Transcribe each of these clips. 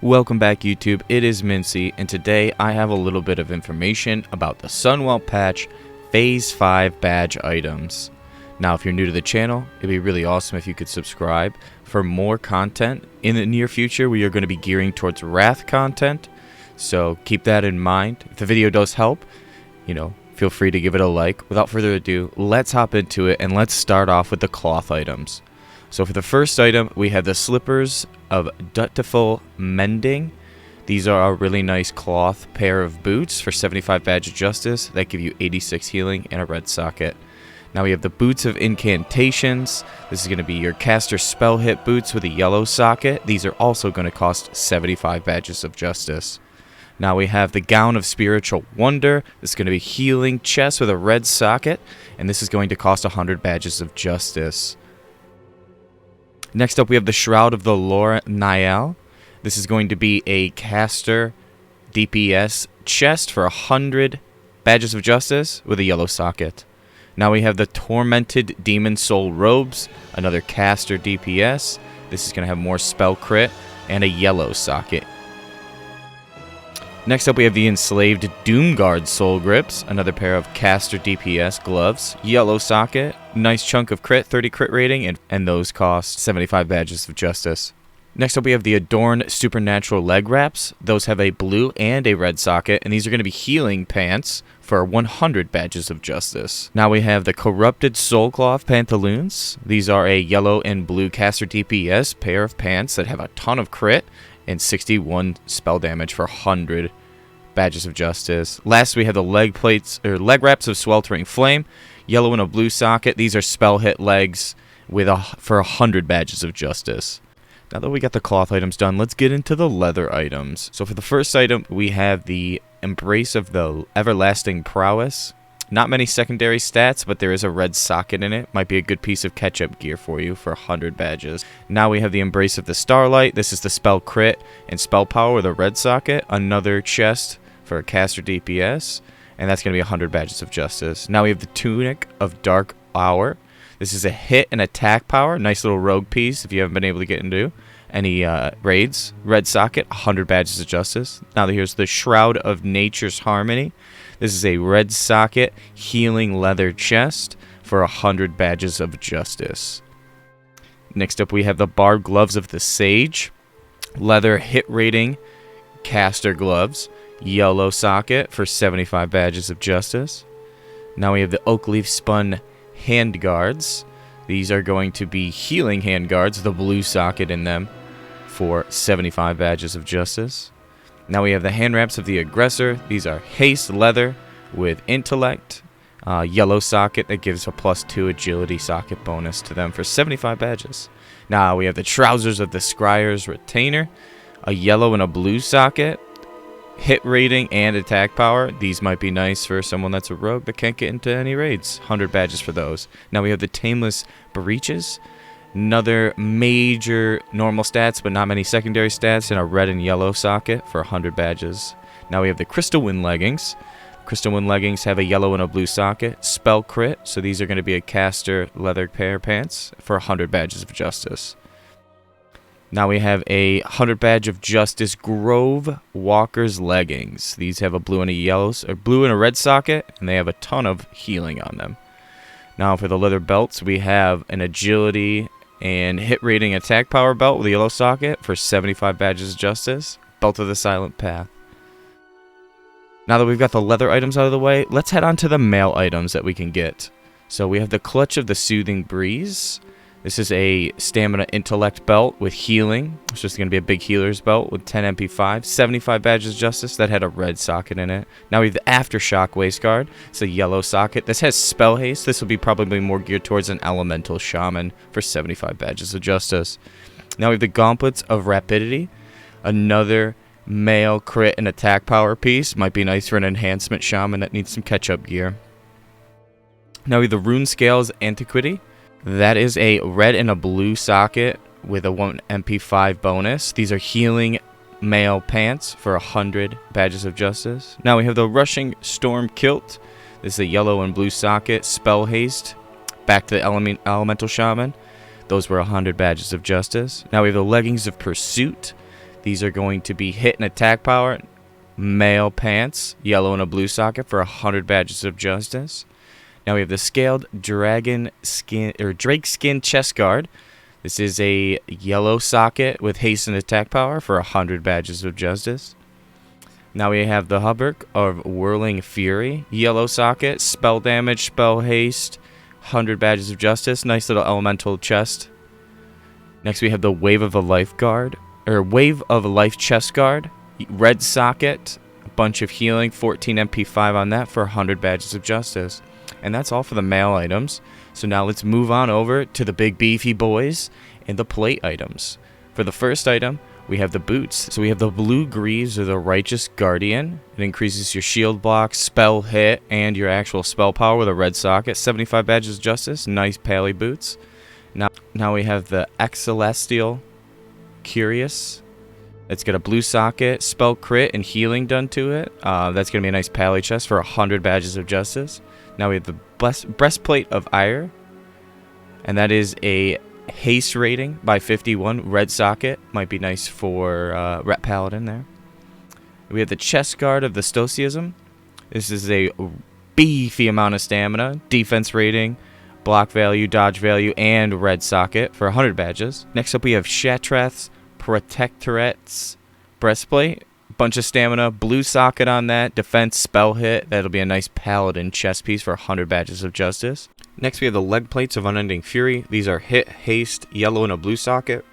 Welcome back, YouTube. It is Mincy, and today I have a little bit of information about the Sunwell patch Phase 5 badge items. Now, if you're new to the channel, it'd be really awesome if you could subscribe for more content. In the near future, we are going to be gearing towards Wrath content, so keep that in mind. If the video does help, feel free to give it a like. Without further ado, let's hop into it, and let's start off with the cloth items. So for the first item, we have the Slippers of Dutiful Mending. These are a really nice cloth pair of boots for 75 Badge of Justice that give you 86 healing and a red socket. Now we have the Boots of Incantations. This is going to be your caster spell hit boots with a yellow socket. These are also going to cost 75 Badges of Justice. Now we have the Gown of Spiritual Wonder. This is going to be healing chest with a red socket, and this is going to cost 100 Badges of Justice. Next up, we have the Shroud of the Laura Niall. This is going to be a caster DPS chest for 100 Badges of Justice with a yellow socket. Now we have the Tormented Demon Soul Robes, another caster DPS. This is going to have more spell crit and a yellow socket. Next up, we have the Enslaved Doomguard Soul Grips, another pair of caster DPS gloves, yellow socket, nice chunk of crit, 30 crit rating, and those cost 75 Badges of Justice. Next up, we have the Adorn Supernatural Leg Wraps. Those have a blue and a red socket, and these are going to be healing pants for 100 Badges of Justice. Now we have the Corrupted Soulcloth Pantaloons. These are a yellow and blue caster DPS pair of pants that have a ton of crit and 61 spell damage for 100 Badges of Justice. Last, we have the leg wraps of Sweltering Flame, yellow and a blue socket. These are spell hit legs for 100 Badges of Justice. Now that we got the cloth items done, let's get into the leather items. So for the first item, we have the Embrace of the Everlasting Prowess. Not many secondary stats, but there is a red socket in it. Might be a good piece of catch-up gear for you for 100 badges. Now we have the Embrace of the Starlight. This is the spell crit and spell power with a red socket. Another chest for a caster DPS, and that's going to be 100 Badges of Justice. Now we have the Tunic of Dark Hour. This is a hit and attack power. Nice little rogue piece if you haven't been able to get into any raids. Red socket, 100 Badges of Justice. Now here's the Shroud of Nature's Harmony. This is a red socket healing leather chest for 100 Badges of Justice. Next up, we have the Barbed Gloves of the Sage. Leather hit rating caster gloves. Yellow socket for 75 Badges of Justice. Now we have the Oak Leaf Spun hand guards. These are going to be healing hand guards, the blue socket in them for 75 Badges of Justice. Now we have the hand wraps of the Aggressor. These are haste leather with intellect, yellow socket that gives a +2 agility socket bonus to them for 75 badges. Now we have the Trousers of the Scryer's Retainer, a yellow and a blue socket, hit rating and attack power. These might be nice for someone that's a rogue that can't get into any raids. 100 badges for those. Now we have the Tameless Breeches, another major normal stats but not many secondary stats, and a red and yellow socket for 100 badges. Now we have the Crystal Wind Leggings. Crystal Wind Leggings have a yellow and a blue socket, spell crit, so these are going to be a caster leather pair of pants for 100 Badges of Justice. Now we have a 100 Badge of Justice Grove Walker's Leggings. These have a blue and a red socket, and they have a ton of healing on them. Now for the leather belts, we have an agility and hit rating attack power belt with a yellow socket for 75 Badges of Justice. Belt of the Silent Path. Now that we've got the leather items out of the way, let's head on to the mail items that we can get. So we have the Clutch of the Soothing Breeze. This is a stamina intellect belt with healing. It's just going to be a big healer's belt with 10 MP5, 75 Badges of Justice that had a red socket in it. Now we have the Aftershock Waistguard. It's a yellow socket. This has spell haste. This will be probably more geared towards an elemental shaman for 75 Badges of Justice. Now we have the Gauntlets of Rapidity. Another male crit and attack power piece. Might be nice for an enhancement shaman that needs some catch-up gear. Now we have the Rune Scales Antiquity. That is a red and a blue socket with a 1 MP5 bonus. These are healing male pants for 100 Badges of Justice. Now we have the Rushing Storm Kilt. This is a yellow and blue socket, spell haste, back to the elemental shaman. Those were 100 Badges of Justice. Now we have the Leggings of Pursuit. These are going to be hit and attack power, male pants, yellow and a blue socket for 100 badges of justice. Now we have the scaled dragon skin or drake skin chest guard. This is a yellow socket with haste and attack power for 100 badges of justice. Now we have the hauberk of whirling fury, yellow socket, spell damage, spell haste, 100 badges of justice. Nice little elemental chest. Next we have the wave of a life guard or wave of a life chest guard, red socket, a bunch of healing, 14 MP5 on that for 100 badges of justice. And that's all for the male items. So now let's move on over to the big beefy boys and the plate items. For the first item, we have the boots. So we have the blue greaves or the righteous guardian. It increases your shield block, spell hit, and your actual spell power with a red socket. 75 badges of justice. Nice pally boots. Now we have the Celestial Curious. It's got a blue socket, spell crit, and healing done to it. That's going to be a nice pally chest for 100 badges of justice. Now we have the breastplate of ire, and that is a haste rating by 51, red socket. Might be nice for Ret Paladin there. We have the chest guard of the Stoicism. This is a beefy amount of stamina, defense rating, block value, dodge value, and red socket for 100 badges. Next up we have Shatrath's Protectorate's breastplate. Bunch of stamina, blue socket on that, defense, spell hit. That'll be a nice paladin chest piece for 100 badges of justice. Next we have the leg plates of Unending Fury. These are hit, haste, yellow and a blue socket.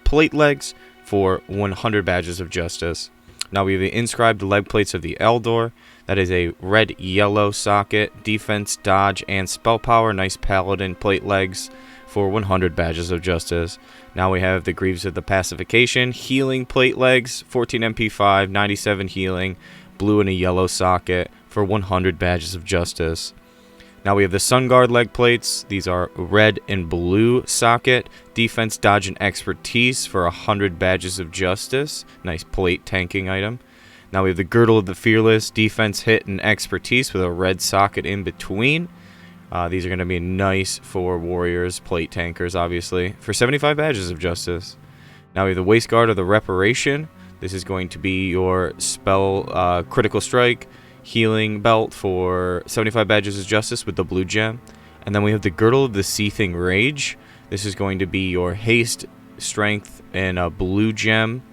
Plate legs for 100 badges of justice. Now we have the inscribed leg plates of the Eldor. That is a red yellow socket, defense, dodge, and spell power. Nice paladin plate legs for 100 badges of justice. Now we have the Greaves of the Pacification, healing plate legs, 14 MP5, 97 healing, blue and a yellow socket for 100 badges of justice. Now we have the Sun Guard leg plates. These are red and blue socket, defense, dodge, and expertise for 100 badges of justice. Nice plate tanking item. Now we have the Girdle of the Fearless, defense, hit, and expertise with a red socket in between. These are going to be nice for warriors, plate tankers, obviously, for 75 badges of justice. Now we have the Waist Guard of the Reparation. This is going to be your spell critical strike, healing belt for 75 badges of justice with the blue gem. And then we have the Girdle of the Seething Rage. This is going to be your haste, strength, and a blue gem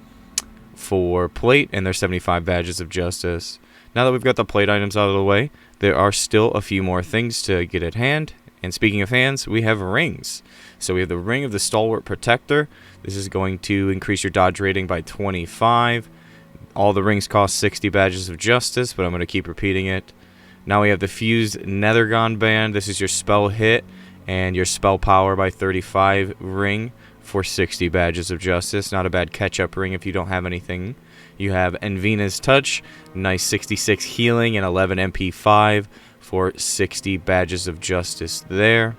for plate, and there's 75 badges of justice. Now that we've got the plate items out of the way, there are still a few more things to get at hand. And speaking of hands, we have rings. So we have the Ring of the Stalwart Protector. This is going to increase your dodge rating by 25. All the rings cost 60 badges of justice, but I'm going to keep repeating it. Now we have the Fused Nethergon Band. This is your spell hit and your spell power by 35 ring for 60 badges of justice. Not a bad catch-up ring if you don't have anything. You have Envina's Touch, nice 66 healing and 11 MP5 for 60 badges of justice there.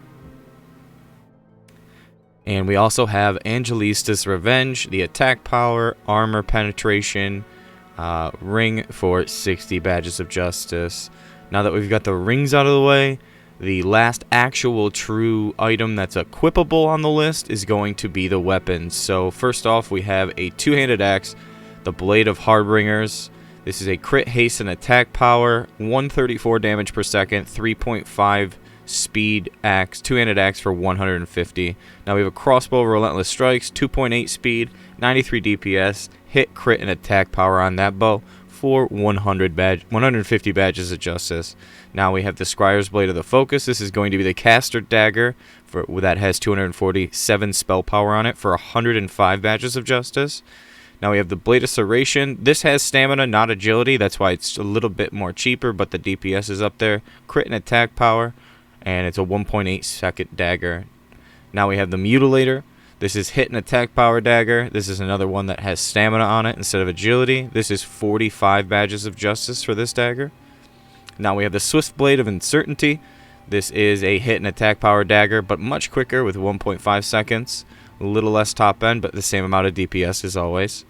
And we also have Angelista's Revenge, the attack power, armor penetration, ring for 60 badges of justice. Now that we've got the rings out of the way, the last actual true item that's equipable on the list is going to be the weapons. So first off, we have a two-handed axe, the Blade of Harbingers. This is a crit, haste, and attack power, 134 damage per second, 3.5 speed axe, two-handed axe for 150. Now we have a crossbow of Relentless Strikes, 2.8 speed, 93 DPS, hit, crit, and attack power on that bow for 150 badges of justice. Now we have the Scryer's Blade of the Focus. This is going to be the Caster Dagger that has 247 spell power on it for 105 badges of justice. Now we have the Blade of Serration. This has stamina, not agility. That's why it's a little bit more cheaper, but the DPS is up there. Crit and attack power, and it's a 1.8 second dagger. Now we have the Mutilator. This is hit and attack power dagger. This is another one that has stamina on it instead of agility. This is 45 badges of justice for this dagger. Now we have the Swift Blade of Uncertainty. This is a hit and attack power dagger, but much quicker with 1.5 seconds. A little less top end, but the same amount of DPS as always.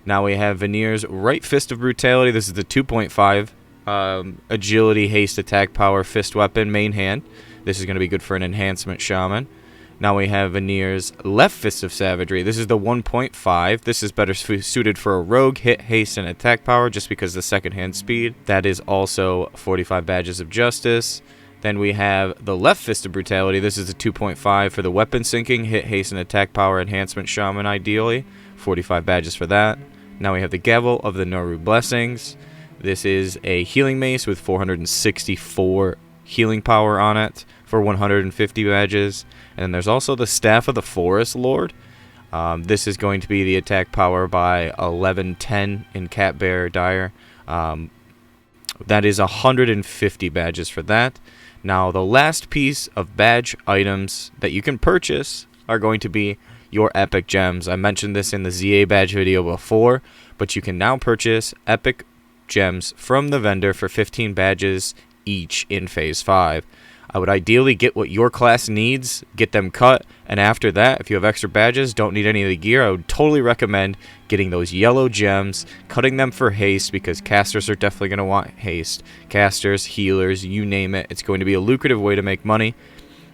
Now we have Veneer's Right Fist of Brutality. This is the 2.5 agility, haste, attack power, fist weapon, main hand. This is going to be good for an enhancement shaman. Now we have Veneer's Left Fist of Savagery. This is the 1.5. This is better suited for a rogue, hit, haste, and attack power just because of the second-hand speed. That is also 45 Badges of Justice. Then we have the Left Fist of Brutality. This is a 2.5 for the weapon sinking, hit, haste, and attack power enhancement shaman ideally. 45 badges for that. Now we have the Gavel of the Noru Blessings. This is a healing mace with 464 healing power on it for 150 badges. And then there's also the Staff of the Forest Lord. This is going to be the attack power by 1110 in Cat Bear Dire. That is 150 badges for that. Now the last piece of badge items that you can purchase are going to be your epic gems. I mentioned this in the ZA badge video before, but you can now purchase epic gems from the vendor for 15 badges each in Phase 5. I would ideally get what your class needs, get them cut, and after that, if you have extra badges, don't need any of the gear, I would totally recommend getting those yellow gems, cutting them for haste, because casters are definitely going to want haste. Casters, healers, you name it. It's going to be a lucrative way to make money.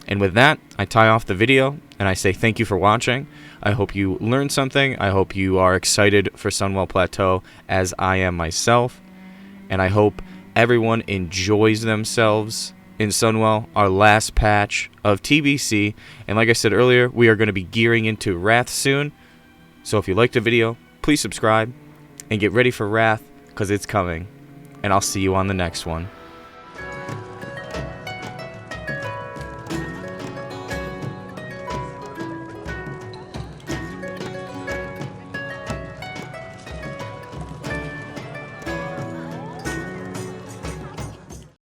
And with that, I tie off the video, and I say thank you for watching. I hope you learned something. I hope you are excited for Sunwell Plateau, as I am myself. And I hope everyone enjoys themselves in Sunwell, our last patch of TBC. And like I said earlier, we are going to be gearing into Wrath soon. So if you liked the video, please subscribe and get ready for Wrath, because it's coming. And I'll see you on the next one.